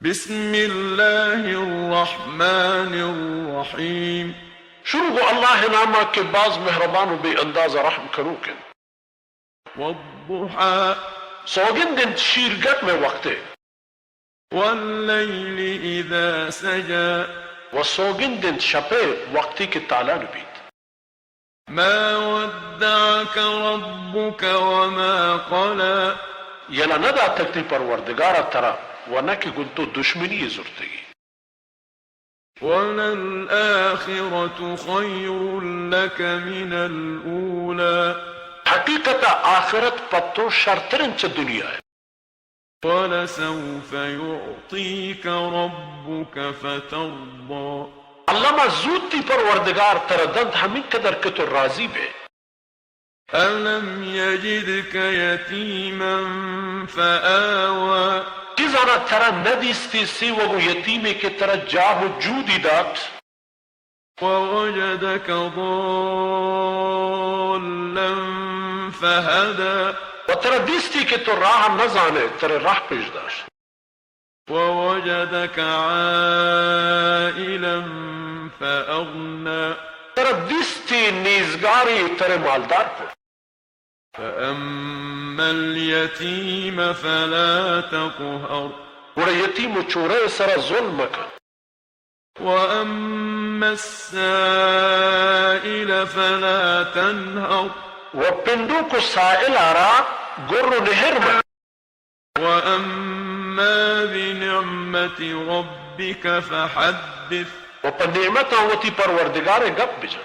بسم الله الرحمن الرحیم شروع گو اللہ نامہ کے بعض مہربان و بے انداز رحم کرو کن والضحى سوگن دن شیرگت میں وقتے واللیل اذا سجى و سوگن دن شپے وقتی کی تالا نبید ما ودعك ربك وما قلى یلا ندا تکتی پروردگارا ترا و نکی گنتو دشمنی زرتگی وللآخرة خير لك من الأولى حقیقت آخرت پتو شرطرن چا دنیا ہے ولسوف يعطيك ربك فترضى علامہ زودتی پروردگار تردند ہمیں قدر کتو راضی بے ألم يجدك يتيما فآوى کزانا ترا ندیستی سی وگو یتیمے کے طرح جاہ جودی دات ووجدك ضالا فهدى و ترا دیستی کے تو راہ نہ جانے ترے راہ پیش داشت ووجدك عائلا فأغنى ترا دیستی نیزگاری ترے مالدار کو فأما اليتيم فلا تقهر گوڑا یتیم و چورے سرا ظلم کن وأما السائل فلا تنهر و پندو کو سائل آرا گر و نہر میں وأما بنعمة ربك فحدث و پر نعمت آوتی پروردگار گپ بجا